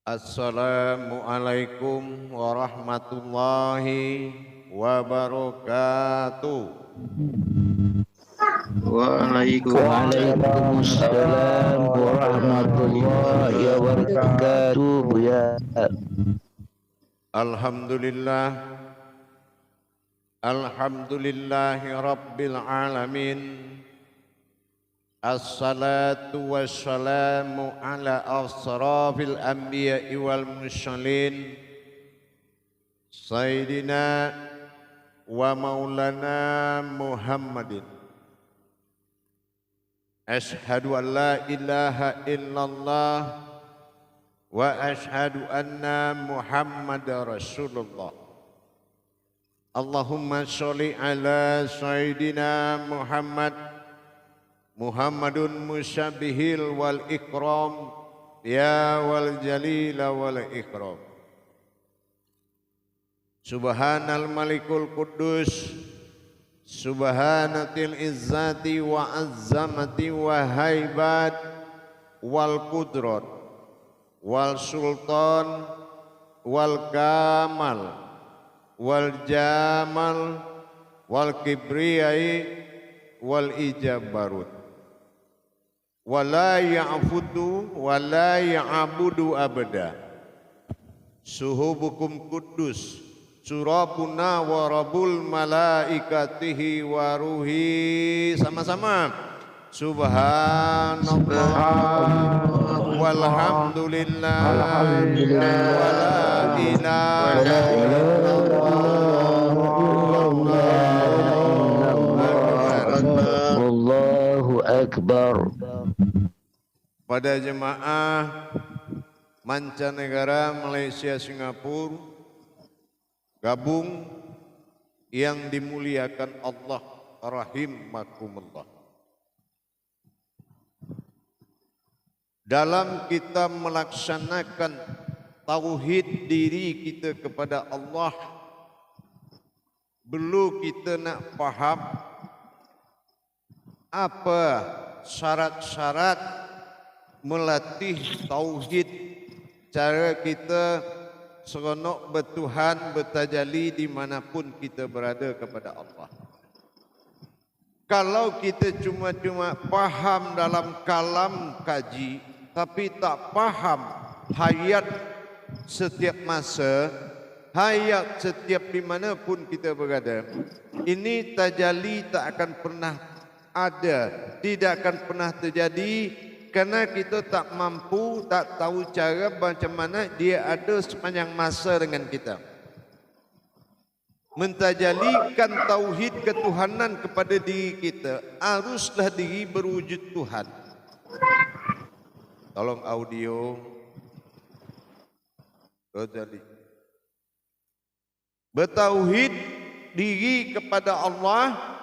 Assalamualaikum warahmatullahi wabarakatuh. Waalaikumsalam warahmatullahi wabarakatuh, Buya. Alhamdulillahi rabbil alamin. Assalatu wassalamu ala asrafil anbiya'i wal mursalin Sayyidina wa maulana Muhammadin. Ashhadu an la ilaha illallah wa ashhadu anna Muhammadar Rasulullah. Allahumma sholli ala Sayyidina Muhammadun musyabihil wal ikram ya wal jalila wal ikram. Subhanal malikul quddus subhanatil izzati wa azzamati wa haibat wal qudrat wal sultan wal kamal wal jamal wal kibriyai wal ijabarut. Wala ya'fudu wala ya'budu abada. Suhubukum kudus surabuna wa rabbul malaikatihi wa ruhi. Sama-sama subhanallah walhamdulillah wala ilaha illallah Allahu Akbar. Pada jemaah mancanegara Malaysia Singapura gabung yang dimuliakan Allah rahimakumullah. Dalam kita melaksanakan tauhid diri kita kepada Allah, perlu kita nak faham apa syarat-syarat melatih tauhid, cara kita seronok bertuhan bertajali dimanapun kita berada kepada Allah. Kalau kita cuma faham dalam kalam kaji tapi tak faham hayat setiap masa, hayat setiap dimanapun kita berada, ini tajali tak akan pernah ada, tidak akan pernah terjadi. Karena kita tak mampu, tak tahu cara macam mana dia ada sepanjang masa dengan kita. Mentajalikan tauhid ketuhanan kepada diri kita, haruslah diri berwujud Tuhan. Tolong audio. Tajali. Bertauhid diri kepada Allah,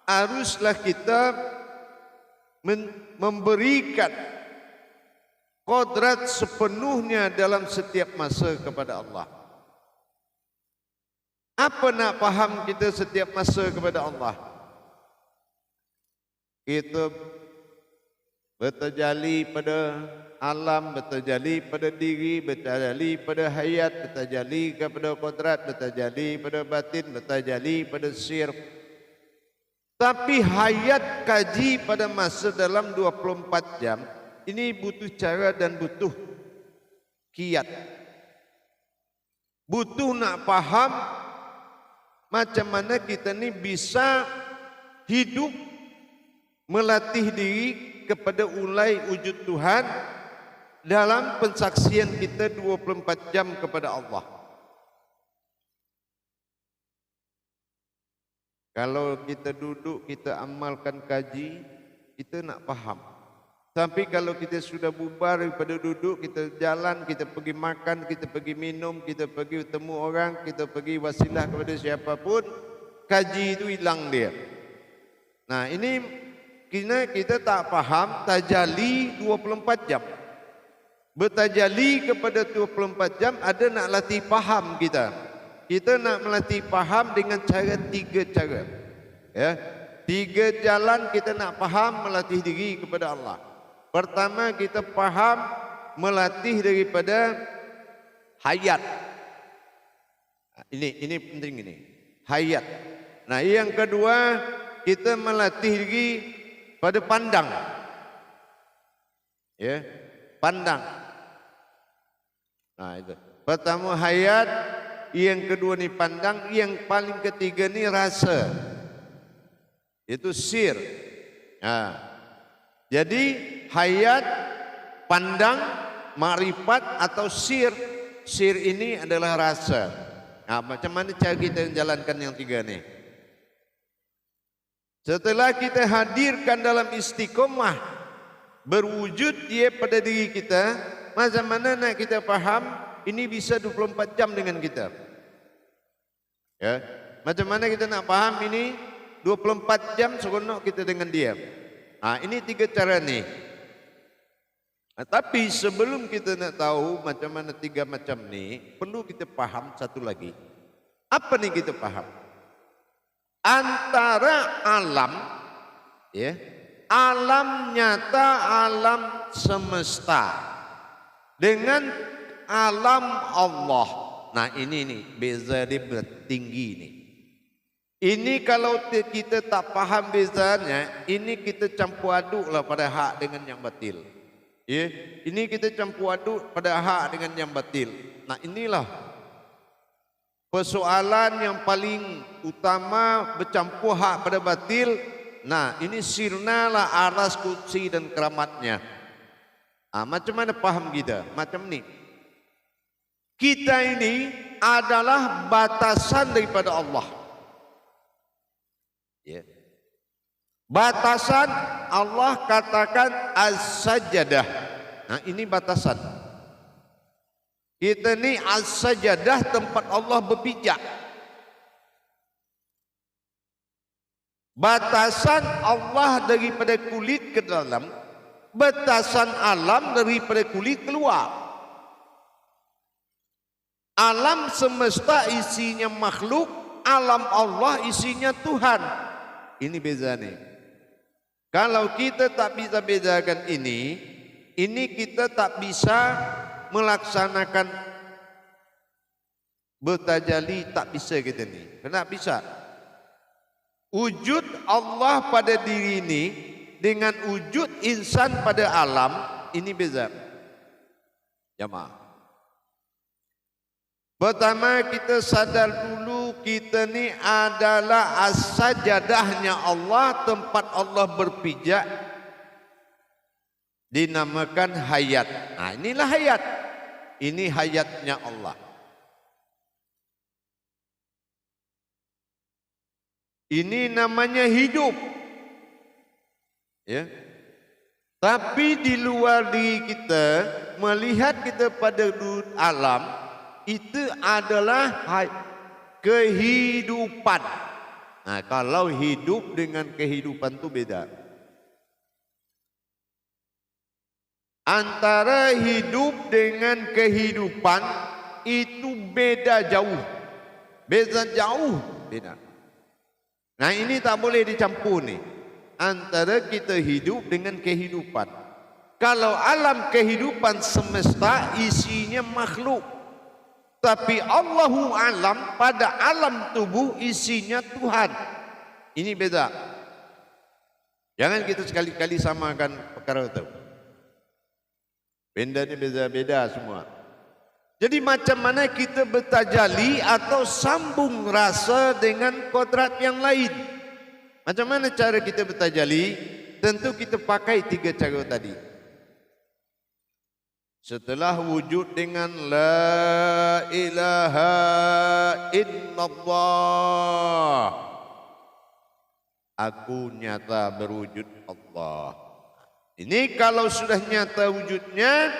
haruslah kita memberikan kodrat sepenuhnya dalam setiap masa kepada Allah. Apa nak faham kita setiap masa kepada Allah? Kita bertajali pada alam, bertajali pada diri, bertajali pada hayat, bertajali kepada kodrat, bertajali pada batin, bertajali pada sir. Tapi hayat kaji pada masa dalam 24 jam ini butuh cara dan butuh kiat. Butuh nak faham macam mana kita ni bisa hidup melatih diri kepada ulai wujud Tuhan dalam pensaksian kita 24 jam kepada Allah. Kalau kita duduk, kita amalkan kaji, kita nak faham. Tapi kalau kita sudah bubar daripada duduk, kita jalan, kita pergi makan, kita pergi minum, kita pergi bertemu orang, kita pergi wasilah kepada siapapun, kaji itu hilang dia. Nah ini kita tak faham tajali 24 jam. Bertajali kepada 24 jam ada nak latih faham kita. Kita nak melatih faham dengan cara 3 cara. Ya, 3 jalan kita nak faham melatih diri kepada Allah. Pertama kita faham melatih daripada hayat. Ini penting ini. Hayat. Nah, yang kedua kita melatih diri pada pandang. Ya, pandang. Nah, itu. Pertama hayat, yang kedua ni pandang, yang paling ketiga ni rasa. Itu sir. Nah, jadi hayat, pandang, makrifat atau sir. Sir ini adalah rasa. Nah, macam mana cara kita menjalankan yang tiga ni? Setelah kita hadirkan dalam istiqomah, berwujud dia pada diri kita, macam mana nak kita faham ini bisa 24 jam dengan kita? Ya, macam mana kita nak faham ini 24 jam seronok kita dengan dia? Ini tiga cara ni. Tapi sebelum kita nak tahu macam mana tiga macam ni, perlu kita faham satu lagi. Apa ni kita faham? Antara alam, ya, alam nyata, alam semesta dengan alam Allah. Nah, ini nih beza dia tinggi nih. Ini kalau kita tak paham bezanya, ini kita campur aduk lah pada hak dengan yang batil. Ya, ini kita campur aduk pada hak dengan yang batil. Nah, inilah persoalan yang paling utama, bercampur hak pada batil. Nah, ini sirnalah aras kursi dan keramatnya. Macam mana faham kita? Macam ni. Kita ini adalah batasan daripada Allah. Ya. Batasan Allah katakan as-sajadah. Nah, ini batasan. Kita ni as-sajadah, tempat Allah berpijak. Batasan Allah daripada kulit ke dalam, batasan alam daripada kulit keluar. Alam semesta isinya makhluk, alam Allah isinya Tuhan. Ini beza nih. Kalau kita tak bisa bedakan ini kita tak bisa melaksanakan bertajali, tak bisa kita ni. Kenapa bisa? Wujud Allah pada diri ini dengan wujud insan pada alam, ini beza. Jamaah. Pertama kita sadar dulu kita ni adalah as-sajadahnya Allah, tempat Allah berpijak, dinamakan hayat. Nah, inilah hayat. Ini hayatnya Allah. Ini namanya hidup. Ya. Tapi di luar diri kita, melihat kita pada alam, itu adalah kehidupan. Nah, kalau hidup dengan kehidupan itu beda. Antara hidup dengan kehidupan itu beda jauh. Beda jauh, beda. Nah, ini tak boleh dicampur nih. Antara kita hidup dengan kehidupan. Kalau alam kehidupan semesta isinya makhluk, tapi Allahu alam, pada alam tubuh isinya Tuhan. Ini beda. Jangan kita sekali-kali samakan perkara itu. Benda ni beda-beda semua. Jadi macam mana kita bertajali atau sambung rasa dengan kodrat yang lain? Macam mana cara kita bertajali? Tentu kita pakai tiga cara tadi. Setelah wujud dengan la ilaha illallah, aku nyata berwujud Allah. Ini kalau sudah nyata wujudnya,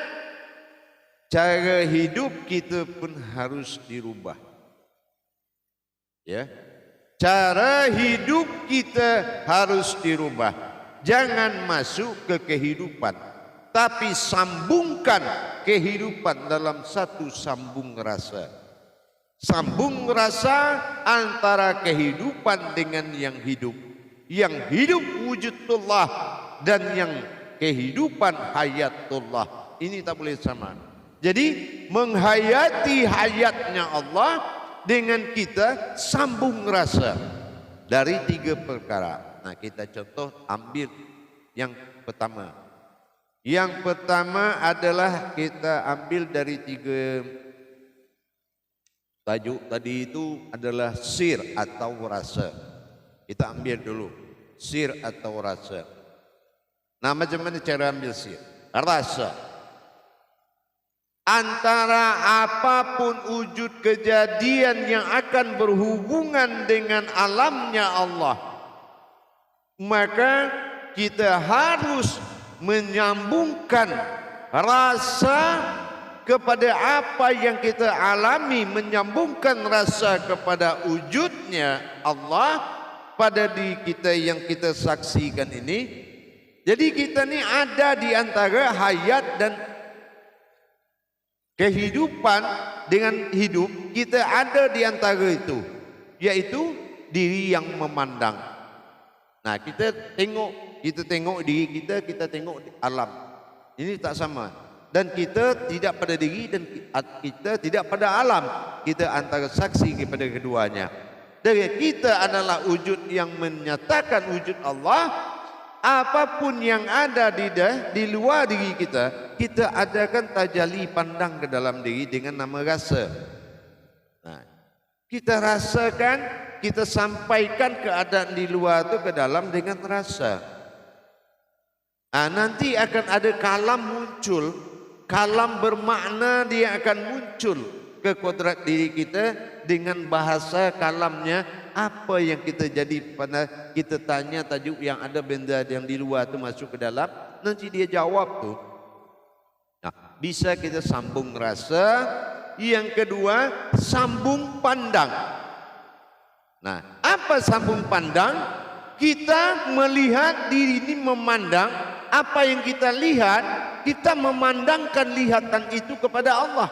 cara hidup kita pun harus dirubah. Ya, cara hidup kita harus dirubah. Jangan masuk ke kehidupan, tapi sambungkan kehidupan dalam satu sambung rasa. Sambung rasa antara kehidupan dengan yang hidup. Yang hidup wujudullah dan yang kehidupan hayatullah. Ini tak boleh sama. Jadi menghayati hayatnya Allah dengan kita sambung rasa dari 3 perkara. Nah, kita contoh ambil yang pertama. Yang pertama adalah kita ambil dari 3 tajuk tadi itu adalah sir atau rasa. Kita ambil dulu sir atau rasa. Nah, macam mana cara ambil sir? Rasa. Antara apapun wujud kejadian yang akan berhubungan dengan alamnya Allah, maka kita harus menyambungkan rasa kepada apa yang kita alami, menyambungkan rasa kepada wujudnya Allah pada diri kita yang kita saksikan ini. Jadi kita ni ada di antara hayat dan kehidupan dengan hidup, kita ada di antara itu, yaitu diri yang memandang. Nah, kita tengok diri kita, kita tengok alam. Ini tak sama. Dan kita tidak pada diri dan kita tidak pada alam. Kita antara saksi kepada keduanya. Dan kita adalah wujud yang menyatakan wujud Allah. Apapun yang ada di luar diri kita, kita adakan tajalli pandang ke dalam diri dengan nama rasa. Nah, kita rasakan, kita sampaikan keadaan di luar itu ke dalam dengan rasa. Nah, nanti akan ada kalam muncul, kalam bermakna dia akan muncul ke kodrat diri kita dengan bahasa kalamnya. Apa yang kita jadi pada kita tanya tajuk yang ada benda yang di luar tu masuk ke dalam, nanti dia jawab tu. Nah, bisa kita sambung rasa. Yang kedua, sambung pandang. Nah, apa sambung pandang? Kita melihat diri ini memandang apa yang kita lihat, kita memandangkan lihatan itu kepada Allah.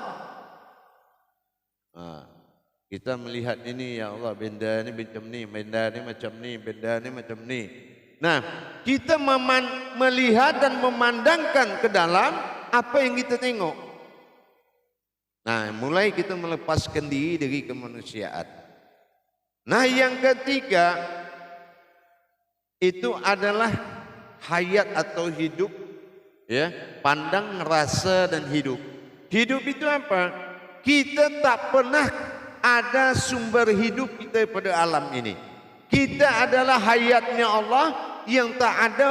Kita melihat ini, ya Allah, benda ni macam ni, benda ni macam ni, benda ni macam ni. Nah, kita melihat dan memandangkan ke dalam apa yang kita tengok. Nah, mulai kita melepaskan diri dari kemanusiaan. Nah, yang ketiga itu adalah hayat atau hidup, ya, pandang, rasa dan hidup. Hidup itu apa? Kita tak pernah ada sumber hidup kita pada alam ini. Kita adalah hayatnya Allah yang tak ada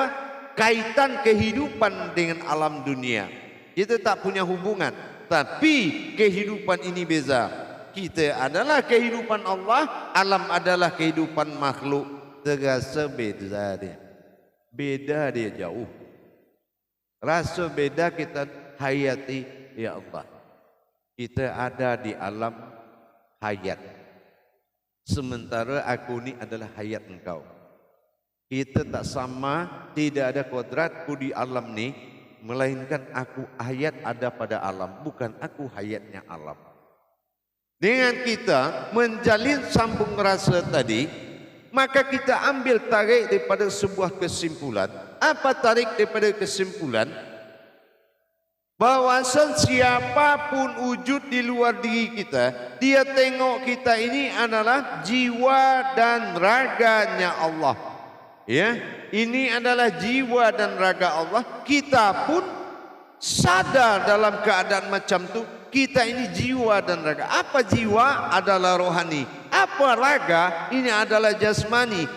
kaitan kehidupan dengan alam dunia. Kita tak punya hubungan. Tapi kehidupan ini beza. Kita adalah kehidupan Allah, alam adalah kehidupan makhluk. Terasa beza dia. Beda dia jauh. Rasa beda kita hayati, ya Allah. Kita ada di alam hayat. Sementara aku ni adalah hayat engkau. Kita tak sama, tidak ada kodratku di alam ni, melainkan aku hayat ada pada alam, bukan aku hayatnya alam. Dengan kita menjalin sambung rasa tadi, maka kita ambil tarik daripada sebuah kesimpulan. Apa tarik daripada kesimpulan? Bahawasan siapapun wujud di luar diri kita, dia tengok kita ini adalah jiwa dan raganya Allah. Ya, ini adalah jiwa dan raga Allah. Kita pun sadar dalam keadaan macam tu, kita ini jiwa dan raga. Apa jiwa? Adalah rohani. Apa raga? Ini adalah jasmani.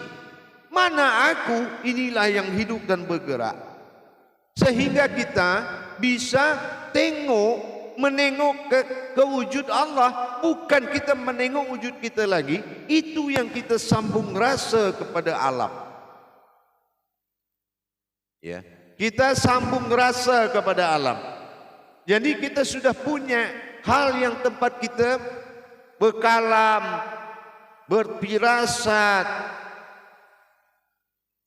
Mana aku? Inilah yang hidup dan bergerak. Sehingga kita bisa menengok ke wujud Allah. Bukan kita menengok wujud kita lagi. Itu yang kita sambung rasa kepada alam. Ya, kita sambung rasa kepada alam. Jadi kita sudah punya hal yang tempat kita berkalam, berfirasat.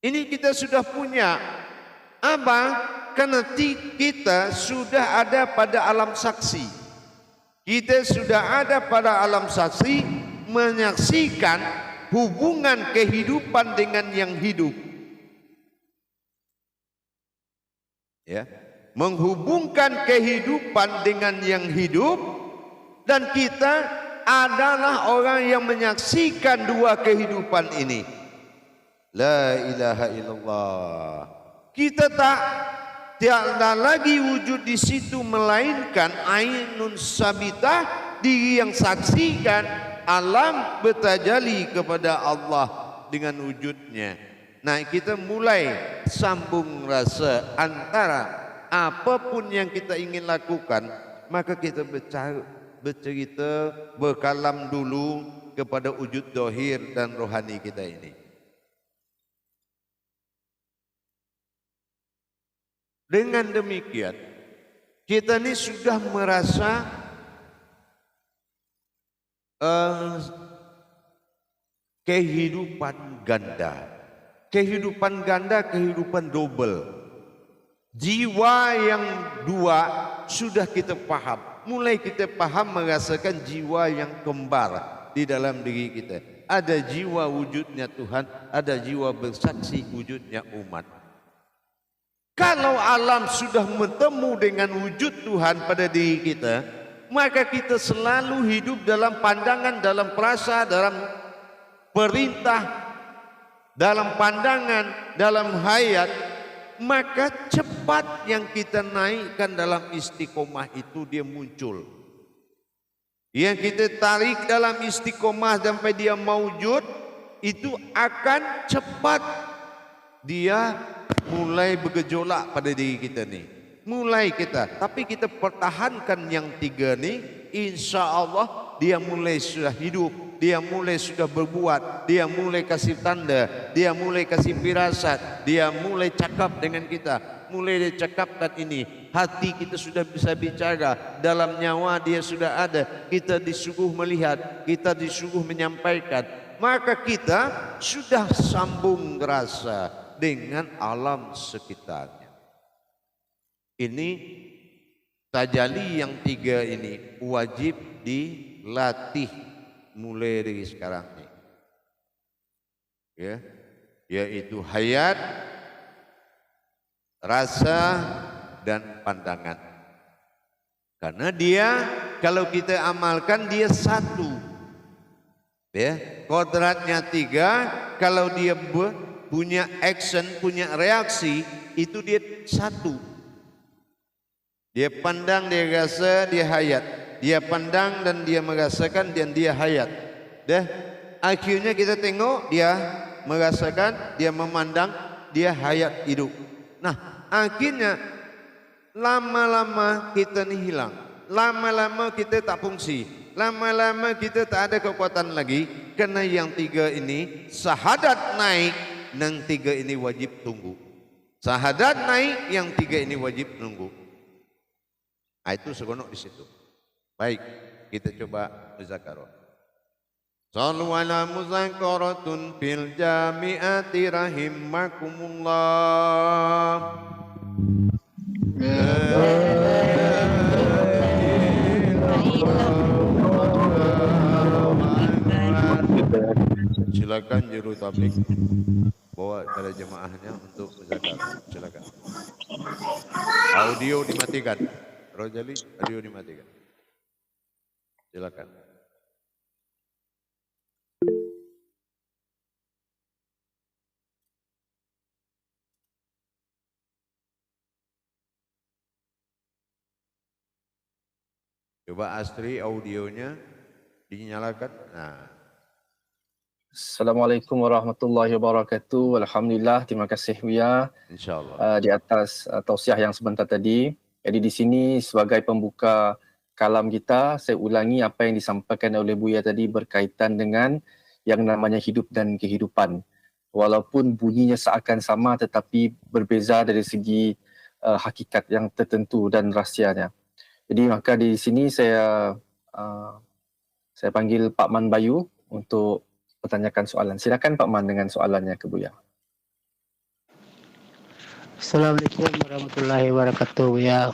Ini kita sudah punya. Apa? Karena kita sudah ada pada alam saksi. Kita sudah ada pada alam saksi, menyaksikan hubungan kehidupan dengan yang hidup. Ya. menghubungkan kehidupan dengan yang hidup, dan kita adalah orang yang menyaksikan dua kehidupan ini. La ilaha illallah. Kita tiada lagi wujud di situ melainkan ainun sabitah, diri yang saksikan alam bertajali kepada Allah dengan wujudnya. Nah, kita mulai sambung rasa antara apapun yang kita ingin lakukan, maka kita bercerita, berkalam dulu kepada wujud zahir dan rohani kita ini. Dengan demikian, kita ini sudah merasa kehidupan ganda. Kehidupan ganda, kehidupan double. Jiwa yang dua sudah kita paham. Mulai kita paham merasakan jiwa yang kembar di dalam diri kita. Ada jiwa wujudnya Tuhan, ada jiwa bersaksi wujudnya umat. Kalau alam sudah bertemu dengan wujud Tuhan pada diri kita, maka kita selalu hidup dalam pandangan, dalam perasa, dalam perintah, dalam pandangan, dalam hayat. Maka cepat yang kita naikkan dalam istiqomah itu dia muncul. Yang kita tarik dalam istiqomah sampai dia maujud, itu akan cepat dia mulai bergejolak pada diri kita ni. Mulai kita, tapi kita pertahankan yang tiga ni, insya Allah dia mulai sudah hidup, dia mulai sudah berbuat, dia mulai kasih tanda, dia mulai kasih firasat, dia mulai cakap dengan kita, mulai dia cakapkan ini. Hati kita sudah bisa bicara, dalam nyawa dia sudah ada, kita disuruh melihat, kita disuruh menyampaikan. Maka kita sudah sambung rasa dengan alam sekitarnya. Ini tajalli yang tiga ini wajib dilatih mulai dari sekarang ini. Ya, yaitu hayat, rasa dan pandangan. Karena dia kalau kita amalkan dia satu. Ya, kodratnya tiga, kalau dia punya action, punya reaksi, itu dia satu. Dia pandang, dia rasa, dia hayat. Dia pandang dan dia merasakan dan dia hayat. Dah, akhirnya kita tengok dia merasakan, dia memandang, dia hayat hidup. Nah, akhirnya lama-lama kita ni hilang. Lama-lama kita tak fungsi. Lama-lama kita tak ada kekuatan lagi. Kerana yang tiga ini sahadat naik, yang tiga ini wajib tunggu. Sahadat naik, yang tiga ini wajib tunggu. Itu seronok di situ. Baik, kita coba muzakarah. Sallu ala muzakaratun fil jami'ati rahimakumullah. Silakan juru tablik bawa pada jemaahnya untuk muzakarah. Silakan. Audio dimatikan. Rojali, audio dimatikan. Silakan. Coba Astri audionya dinyalakan. Nah. Assalamualaikum warahmatullahi wabarakatuh. Alhamdulillah, terima kasih Buya. Insyaallah. Di atas tausiah yang sebentar tadi. Jadi di sini sebagai pembuka kalam kita, saya ulangi apa yang disampaikan oleh Buya tadi berkaitan dengan yang namanya hidup dan kehidupan. Walaupun bunyinya seakan sama tetapi berbeza dari segi hakikat yang tertentu dan rahsianya. Jadi maka di sini saya panggil Pak Man Bayu untuk bertanyakan soalan. Silakan Pak Man dengan soalannya ke Buya. Assalamualaikum warahmatullahi wabarakatuh ya.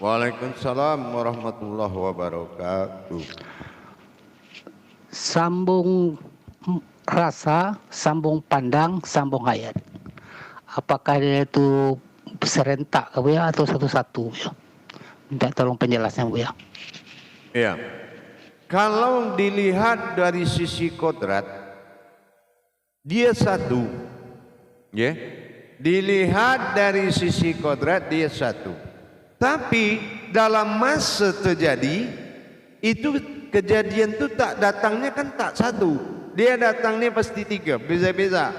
Waalaikumsalam warahmatullahi wabarakatuh. Sambung rasa, sambung pandang, sambung hayat. Apakah itu serentak ke Buya atau satu-satu Buya? Minta tolong penjelasan Buya. Ya. Kalau dilihat dari sisi kodrat, dia satu. Ya. Dilihat dari sisi kodrat dia satu. Tapi dalam masa terjadi itu kejadian itu tak datangnya kan tak satu. Dia datangnya pasti tiga, beza-beza.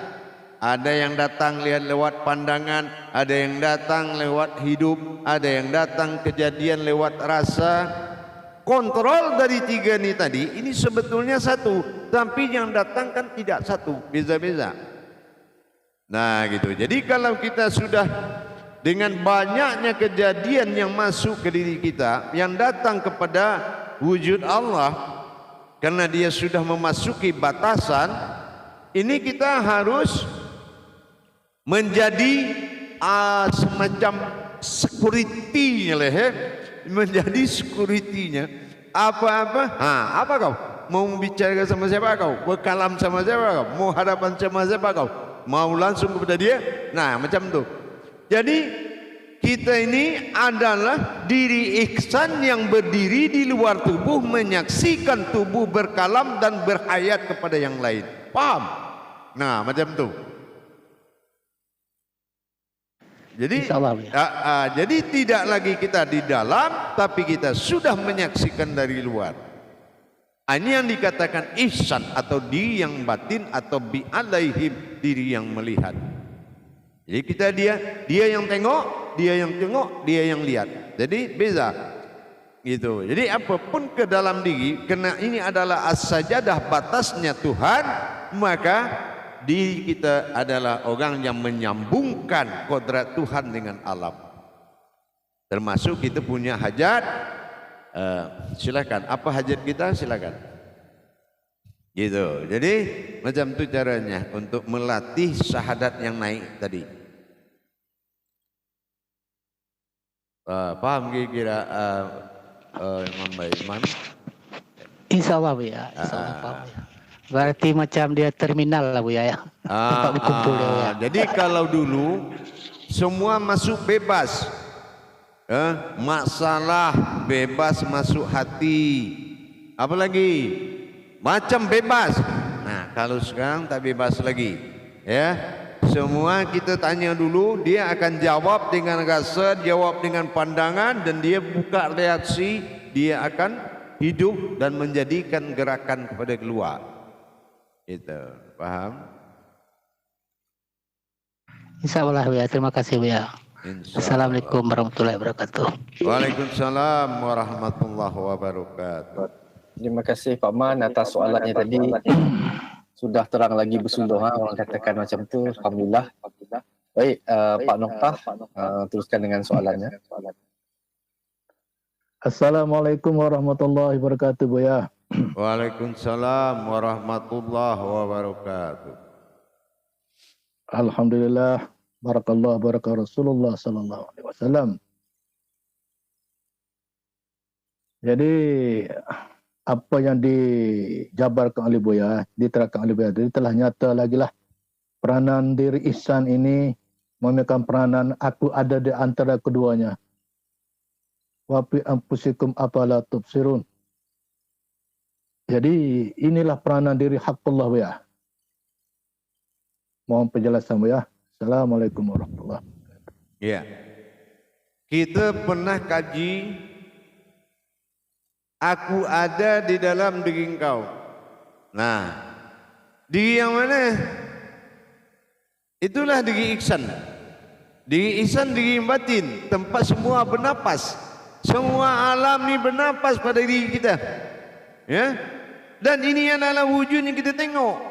Ada yang datang lihat lewat pandangan, ada yang datang lewat hidup, ada yang datang kejadian lewat rasa. Kontrol dari tiga ini tadi ini sebetulnya satu, tapi yang datang kan tidak satu, beza-beza. Nah gitu. Jadi kalau kita sudah dengan banyaknya kejadian yang masuk ke diri kita, yang datang kepada wujud Allah, karena dia sudah memasuki batasan, ini kita harus menjadi semacam security-nya lah, menjadi security-nya. Apa-apa, apa kau? Mau bicara sama siapa kau? Berkalam sama siapa kau? Mau hadapan sama siapa kau? Mau langsung kepada dia? Nah macam tu. Jadi kita ini adalah diri ihsan yang berdiri di luar tubuh, menyaksikan tubuh berkalam dan berhayat kepada yang lain. Paham? Nah macam tu. Jadi jadi tidak lagi kita di dalam, tapi kita sudah menyaksikan dari luar. Ini yang dikatakan ihsan atau diri yang batin atau bi alaihim, diri yang melihat. Jadi kita dia yang tengok, dia yang lihat. Jadi beza. Gitu. Jadi apapun ke dalam diri, karena ini adalah as-sajadah, batasnya Tuhan, maka diri kita adalah orang yang menyambungkan kodrat Tuhan dengan alam. Termasuk kita punya hajat. Silakan, apa hajat kita silakan. Gitu. Jadi macam tu caranya untuk melatih syahadat yang naik tadi. Paham kira-kira Imam Baiman? Insya Allah Buya. Paham ya. Berarti macam dia terminal lah Buya ya. Tempat berkumpul dia ya. Jadi kalau dulu semua masuk bebas. Masalah bebas masuk hati, apalagi macam bebas. Nah kalau sekarang tak bebas lagi, ya. Semua kita tanya dulu, dia akan jawab dengan rasa, jawab dengan pandangan, dan dia buka reaksi, dia akan hidup dan menjadikan gerakan kepada keluar. Itu paham? Insya Allah Buya. Terima kasih Buya. Assalamualaikum warahmatullahi wabarakatuh. Waalaikumsalam warahmatullahi wabarakatuh. Terima kasih Pak Man atas soalannya tadi. Sudah terang lagi bersuluh, orang katakan macam tu. Alhamdulillah. Baik, Pak Noktah, teruskan dengan soalannya. Assalamualaikum warahmatullahi wabarakatuh Buya. Waalaikumsalam warahmatullahi wabarakatuh. Alhamdulillah. Barakallah barakah Rasulullah sallallahu alaihi wasallam. Jadi apa yang dijabarkan oleh Buya, diterangkan oleh Buya, jadi telah nyata lagi lah peranan diri ihsan ini memegang peranan aku ada di antara keduanya. Wa fi anfusikum afala tubsirun. Jadi inilah peranan diri haqqullah Buya. Mohon penjelasan Buya. Assalamualaikum warahmatullahi wabarakatuh. Ya, kita pernah kaji, aku ada di dalam diri engkau. Nah, diri yang mana? Itulah diri ihsan. Diri ihsan, diri batin, tempat semua bernapas. Semua alam ni bernapas pada diri kita. Ya, dan ini adalah wujud yang kita tengok.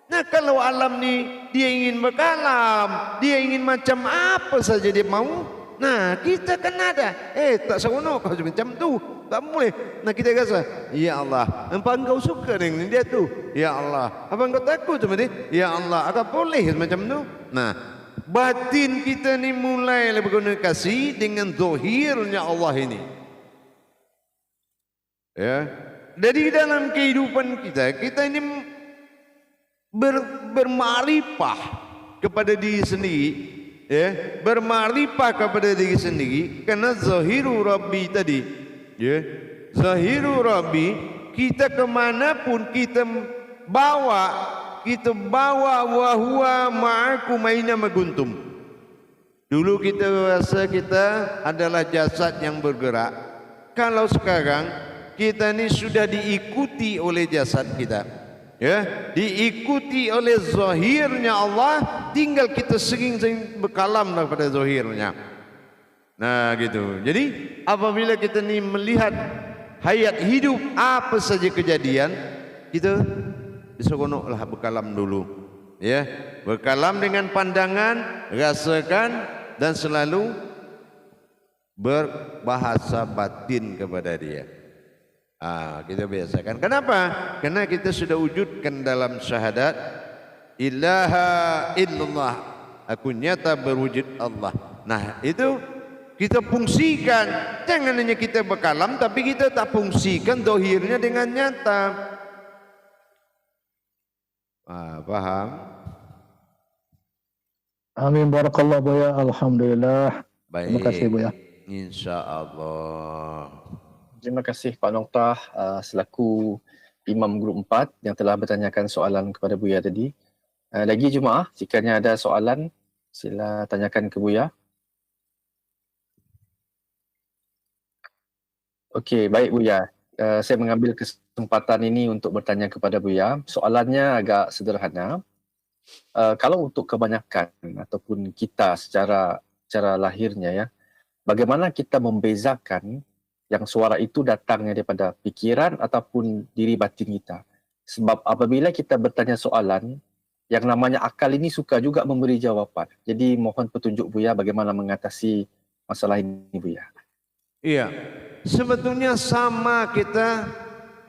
Nah kalau alam ni dia ingin berkalam, dia ingin macam apa saja dia mau. Nah kita kan ada, tak seronok kau macam tu, tak boleh. Nah kita rasa, ya Allah, apa engkau suka dengan dia tu? Ya Allah, apa engkau takut sama dia? Ya Allah, apa boleh macam tu? Nah batin kita ni mulai berkomunikasi dengan zahirnya Allah ini. Ya, dari dalam kehidupan kita ini bermarifah kepada diri sendiri, ya, bermakrifah kepada diri sendiri, karena zahiru Rabbi tadi, ya, zahiru Rabbi, kita kemanapun kita bawa wahwa ma'akum aina maguntum. Dulu kita rasa kita adalah jasad yang bergerak. Kalau sekarang kita ni sudah diikuti oleh jasad kita, ya, diikuti oleh zahirnya Allah, tinggal kita sering-sering berkalam daripada zahirnya. Nah gitu. Jadi apabila kita ni melihat hayat hidup apa saja kejadian, kita seronoklah berkalam dulu, ya, berkalam dengan pandangan, rasakan, dan selalu berbahasa batin kepada dia. Kita biasakan. Kenapa? Karena kita sudah wujudkan dalam syahadat ilaha illallah, aku nyata berwujud Allah. Nah itu kita fungsikan. Jangan hanya kita berkalam, tapi kita tak fungsikan dohirnya dengan nyata. Faham? Amin, barakallah Buya. Alhamdulillah. Baik. Terima kasih Buya. InsyaAllah. Terima kasih Pak Noktah selaku Imam Grup 4 yang telah bertanyakan soalan kepada Buya tadi. Lagi Jemaah, jikanya ada soalan, sila tanyakan ke Buya. Okey, baik Buya. Saya mengambil kesempatan ini untuk bertanya kepada Buya. Soalannya agak sederhana. Kalau untuk kebanyakan ataupun kita secara lahirnya, ya, bagaimana kita membezakan yang suara itu datangnya daripada fikiran ataupun diri batin kita? Sebab apabila kita bertanya soalan, yang namanya akal ini suka juga memberi jawapan. Jadi mohon petunjuk Buya bagaimana mengatasi masalah ini Buya. Iya, sebetulnya sama kita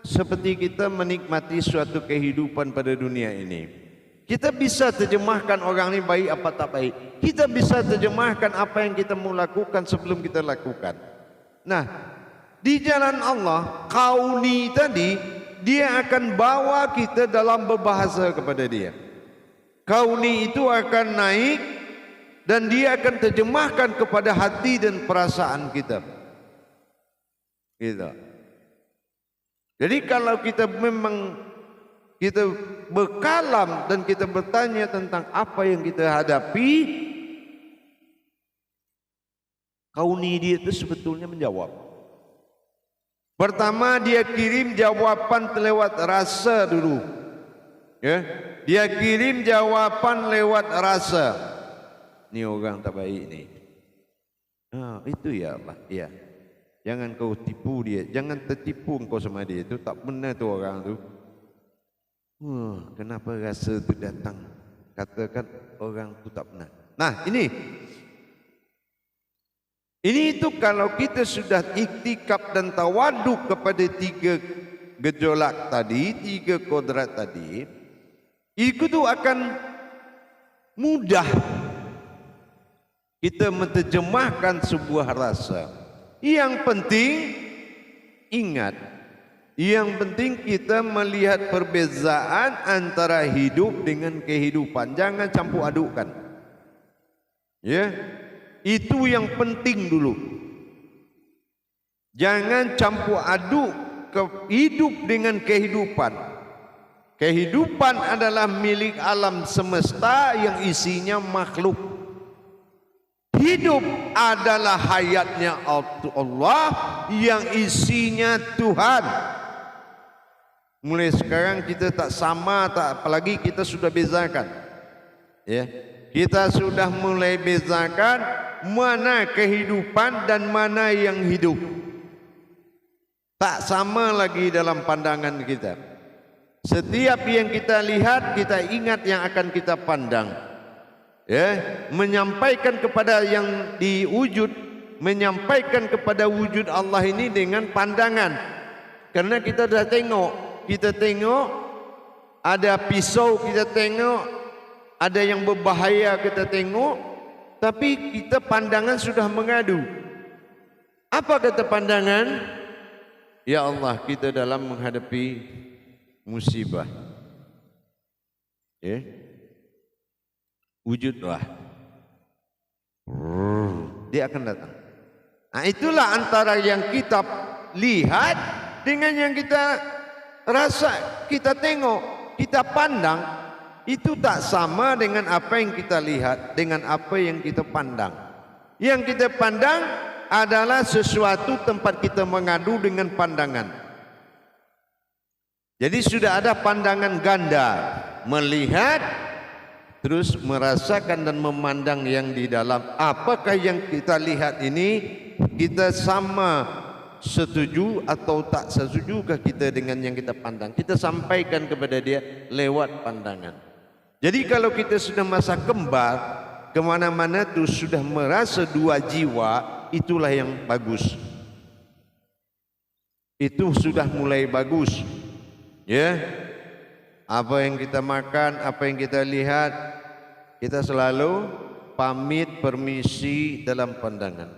seperti kita menikmati suatu kehidupan pada dunia ini. Kita bisa terjemahkan orang ini baik apa tak baik. Kita bisa terjemahkan apa yang kita mau lakukan sebelum kita lakukan. Nah, di jalan Allah, kauni tadi, dia akan bawa kita dalam berbahasa kepada dia. Kauni itu akan naik dan dia akan terjemahkan kepada hati dan perasaan kita. Gitu. Jadi kalau kita memang kita berkalam dan kita bertanya tentang apa yang kita hadapi, kauni dia itu sebetulnya menjawab. Pertama dia kirim jawapan lewat rasa dulu, ya. Dia kirim jawapan lewat rasa. Ini orang tak baik ni. Itu ya Allah, ya. Jangan kau tipu dia, jangan tertipu engkau sama dia, itu tak benar tu orang tu. Kenapa rasa tu datang? Katakan orang tu tak benar. Nah ini itu kalau kita sudah iktikaf dan tawaduk kepada tiga gejolak tadi, tiga kodrat tadi, itu tu akan mudah kita menterjemahkan sebuah rasa. Yang penting ingat, yang penting kita melihat perbezaan antara hidup dengan kehidupan. Jangan campur adukkan. Ya, itu yang penting dulu. Jangan campur aduk hidup dengan kehidupan. Kehidupan adalah milik alam semesta yang isinya makhluk. Hidup adalah hayatnya Allah yang isinya Tuhan. Mulai sekarang kita tak sama, apalagi kita sudah bezakan. Ya, kita sudah mulai bezakan mana kehidupan dan mana yang hidup. Tak sama lagi dalam pandangan kita. Setiap yang kita lihat, kita ingat yang akan kita pandang. Ya, menyampaikan kepada yang diwujud, menyampaikan kepada wujud Allah ini dengan pandangan. Karena kita dah tengok, ada pisau kita tengok, ada yang berbahaya kita tengok, tapi kita pandangan sudah mengadu. Apa kata pandangan? Ya Allah, kita dalam menghadapi musibah. Ya. Wujudlah. dia akan datang. Nah, itulah antara yang kita lihat dengan yang kita rasa, kita tengok, kita pandang. Itu tak sama dengan apa yang kita lihat, dengan apa yang kita pandang. Yang kita pandang adalah sesuatu tempat kita mengadu dengan pandangan. Jadi sudah ada pandangan ganda, melihat, terus merasakan dan memandang yang di dalam. Apakah yang kita lihat ini kita sama setuju atau tak setujukah kita dengan yang kita pandang? Kita sampaikan kepada dia lewat pandangan. Jadi kalau kita sudah masa kembar, kemana-mana tu sudah merasa dua jiwa, itulah yang bagus. Itu sudah mulai bagus. Ya, apa yang kita makan, apa yang kita lihat, kita selalu pamit permisi dalam pandangan.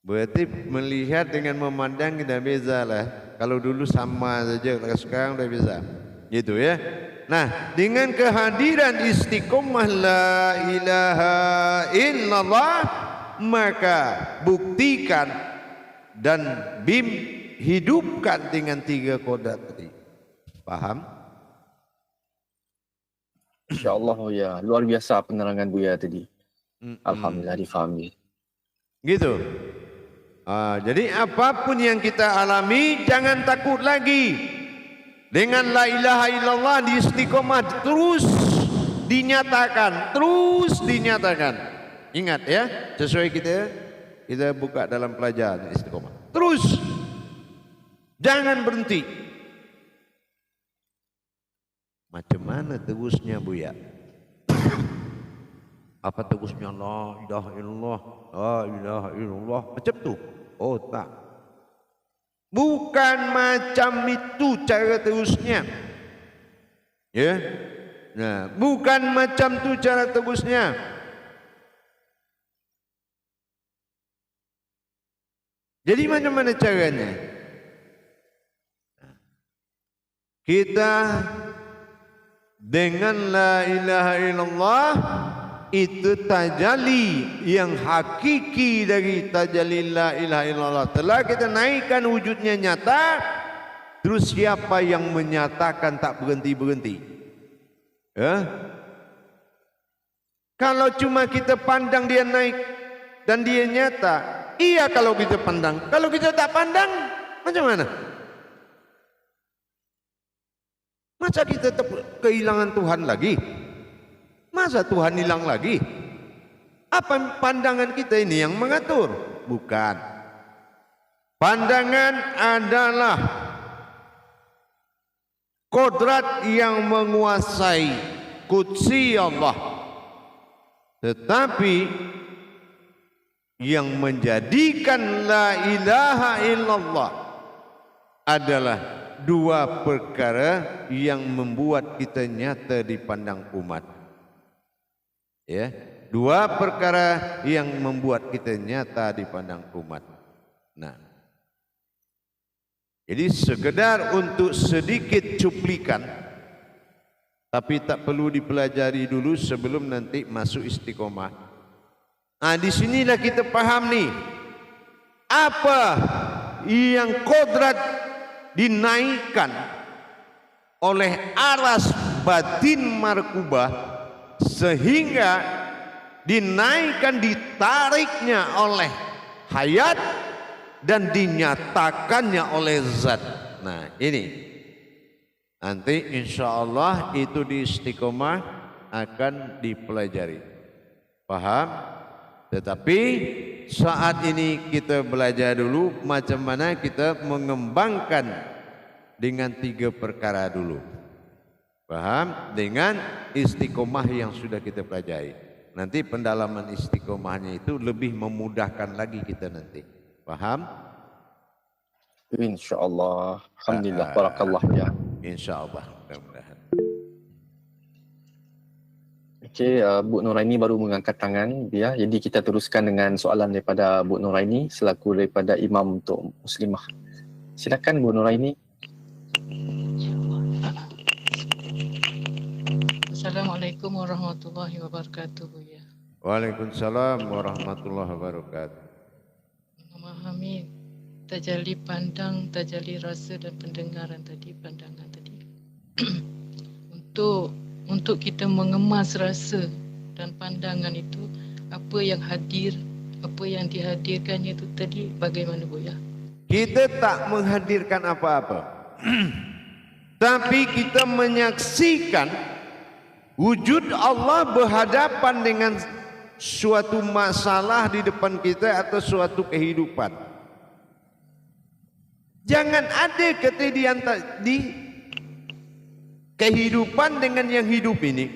Berarti melihat dengan memandang tidak beza lah. Kalau dulu sama saja, kalau sekarang sudah beza. Gitu ya. Nah, dengan kehadiran istiqomah la ilaha illallah, maka buktikan dan hidupkan dengan 3 kodrat tadi. Paham? InsyaAllah ya, luar biasa penerangan Buya tadi. Alhamdulillah difahami. Gitu. Jadi apapun yang kita alami, jangan takut lagi. Dengan la ilaha illallah di istiqomah terus dinyatakan, terus dinyatakan. Ingat ya, sesuai kita buka dalam pelajaran istiqomah. Terus, jangan berhenti. Macam mana terusnya Buya? Apa terusnya la ilaha illallah, la ilaha illallah macam tu? Oh tak. Bukan macam itu cara terusnya. Ya. Nah, bukan macam tu cara terusnya. Jadi macam mana caranya? Kita dengan la ilaha illallah itu tajalli yang hakiki dari tajalli la ilaha illallah. Telah kita naikkan wujudnya nyata, terus siapa yang menyatakan tak berhenti-berhenti? Ya? Kalau cuma kita pandang dia naik dan dia nyata, iya kalau kita pandang. Kalau kita tak pandang, macam mana? Masa kita kehilangan Tuhan lagi? Masa Tuhan hilang lagi? Apa pandangan kita ini yang mengatur? Bukan. Pandangan adalah kodrat yang menguasai kudsi Allah. Tetapi yang menjadikan la ilaha illallah adalah 2 perkara yang membuat kita nyata dipandang umat. Ya, 2 perkara yang membuat kita nyata dipandang umat. Nah, jadi sekedar untuk sedikit cuplikan, tapi tak perlu dipelajari dulu sebelum nanti masuk istiqomah. Nah, di sinilah kita paham nih, apa yang kodrat dinaikkan oleh aras batin markubah, sehingga dinaikkan, ditariknya oleh hayat dan dinyatakannya oleh zat. Nah ini nanti insya Allah itu di istiqomah akan dipelajari. Paham? Tetapi saat ini kita belajar dulu macam mana kita mengembangkan dengan 3 perkara dulu. Paham? Dengan istiqomah yang sudah kita pelajari. Nanti pendalaman istiqomahnya itu lebih memudahkan lagi kita nanti. Paham? InsyaAllah. Alhamdulillah. Barakallah ya. InsyaAllah. Mudah-mudahan. Okey, Bu Nuraini baru mengangkat tangan ya. Jadi kita teruskan dengan soalan daripada Bu Nuraini selaku daripada imam untuk muslimah. Silakan Bu Nuraini. Assalamualaikum warahmatullahi wabarakatuh, Buya. Waalaikumsalam warahmatullahi wabarakatuh. Memahami tajalli pandang, tajalli rasa dan pendengaran tadi, pandangan tadi. Untuk kita mengemas rasa dan pandangan itu, apa yang hadir, apa yang dihadirkannya itu tadi bagaimana, Buya? Kita tak menghadirkan apa-apa. Tapi kita menyaksikan wujud Allah berhadapan dengan suatu masalah di depan kita atau suatu kehidupan. Jangan ada kata di kehidupan dengan yang hidup ini.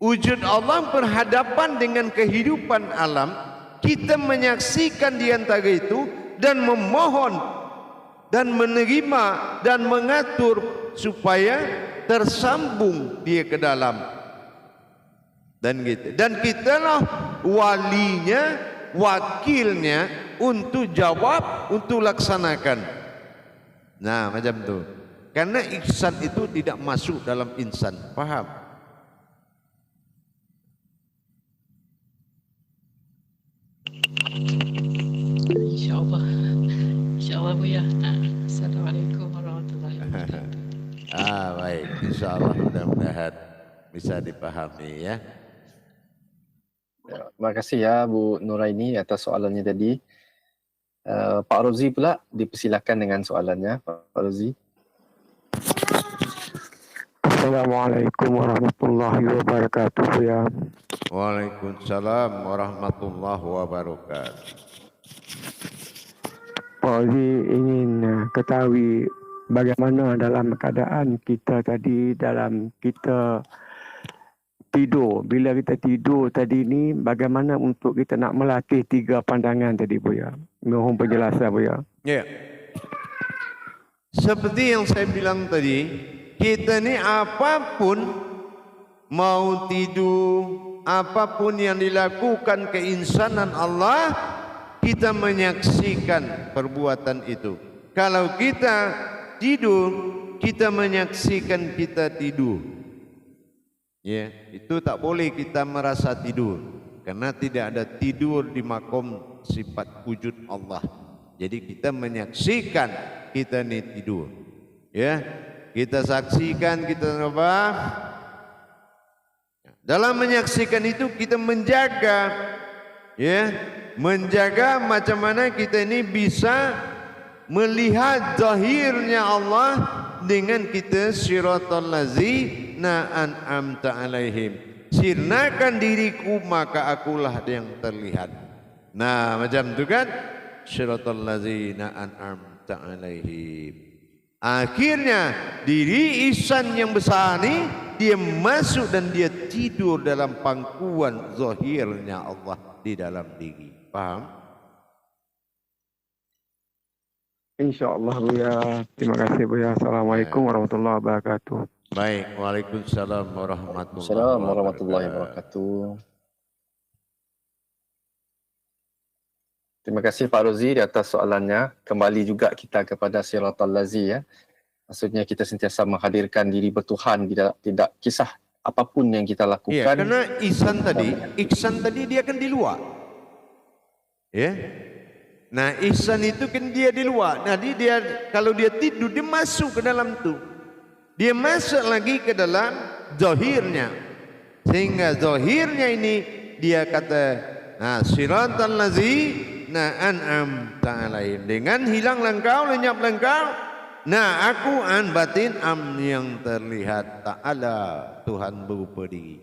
Wujud Allah berhadapan dengan kehidupan alam. Kita menyaksikan di antara itu dan memohon dan menerima dan mengatur supaya tersambung dia ke dalam. Dan gitu. Dan kitalah walinya, wakilnya untuk jawab, untuk laksanakan. Nah, macam tu. Karena ihsan itu tidak masuk dalam insan. Faham? InsyaAllah. InsyaAllah, Buya. Assalamualaikum warahmatullahi wabarakatuh. Baik. InsyaAllah mudah-mudahan bisa dipahami ya. Terima kasih ya Bu Nuraini atas soalannya tadi. Pak Rozi pula dipersilakan dengan soalannya. Pak Rozi. Assalamualaikum warahmatullahi wabarakatuh ya. Waalaikumsalam warahmatullahi wabarakatuh. Pak Ozi ingin ketahui bagaimana dalam keadaan kita tadi dalam kita tidur. Bila kita tidur tadi ni bagaimana untuk kita nak melatih 3 pandangan tadi Buya. Mohon penjelasan Buya. Ya. Seperti yang saya bilang tadi, kita ni apapun mau tidur, apapun yang dilakukan keinsanan Allah, kita menyaksikan perbuatan itu. Kalau kita tidur, kita menyaksikan kita tidur. Ya, itu tak boleh kita merasa tidur, karena tidak ada tidur di makom sifat wujud Allah. Jadi kita menyaksikan kita ni tidur. Ya, kita saksikan kita apa? Dalam menyaksikan itu kita menjaga, ya, menjaga macam mana kita ini bisa melihat zahirnya Allah dengan kita siratal ladzina an'amta alaihim. Sirnakan diriku maka akulah yang terlihat. Nah, macam tu kan? Siratal ladzina an'amta alaihim. Akhirnya diri ihsan yang besar ni dia masuk dan dia tidur dalam pangkuan zahirnya Allah di dalam diri. Faham? InsyaAllah Buya. Terima kasih Buya. Assalamualaikum warahmatullahi wabarakatuh. Baik, waalaikumsalam warahmatullahi Assalamualaikum warahmatullahi wabarakatuh. Terima kasih Pak Rozi di atas soalannya. Kembali juga kita kepada siratal lazi ya. Maksudnya kita sentiasa menghadirkan diri bertuhan, tidak kisah apapun yang kita lakukan. Ya, karena ihsan tadi dia kan di luar. Ya. Nah, ihsan itu kan dia di luar. Nah, dia kalau dia tidur dia masuk ke dalam tu. Dia masuk lagi ke dalam zahirnya. Sehingga zahirnya ini dia kata, nah, siratal ladzina an'amta alaihim. Dengan hilanglah engkau, lenyaplah engkau. Nah, aku an batin am yang terlihat tak ada Tuhan berupa diri.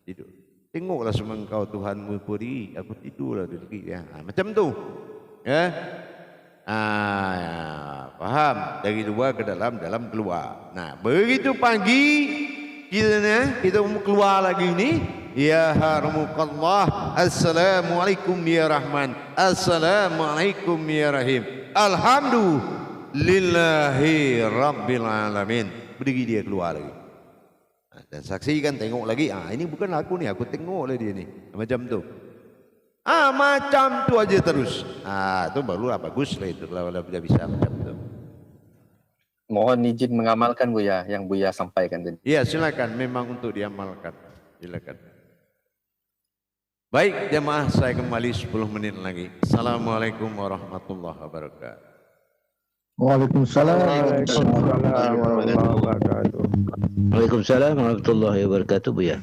Tidur. Tengoklah semua engkau Tuhan berupa diri. Aku tidurlah di diri. Ya, macam tu. Ya. Ya, faham? Dari luar ke dalam, dalam keluar. Nah, begitu pagi kita mau keluar lagi ni. Ya harmukallah. Assalamualaikum ya Rahman. Assalamualaikum ya Rahim. Alhamdulillahi Rabbil Alamin. Berdiri dia keluar lagi. Dan saksikan, tengok lagi. Ini bukan aku ni, aku tengok lah dia ni. Macam tu. Macam tu aja terus. Tu barulah bagus lah itu kalau dia bisa macam tu. Mohon izin mengamalkan Buya yang Buya sampaikan tadi. Iya, silakan, memang untuk diamalkan. Silakan. Baik, jemaah, saya kembali 10 menit lagi. Assalamualaikum warahmatullahi wabarakatuh. Waalaikumsalam. Waalaikumsalam warahmatullahi wabarakatuh. Waalaikumsalam warahmatullahi wabarakatuh, Buya.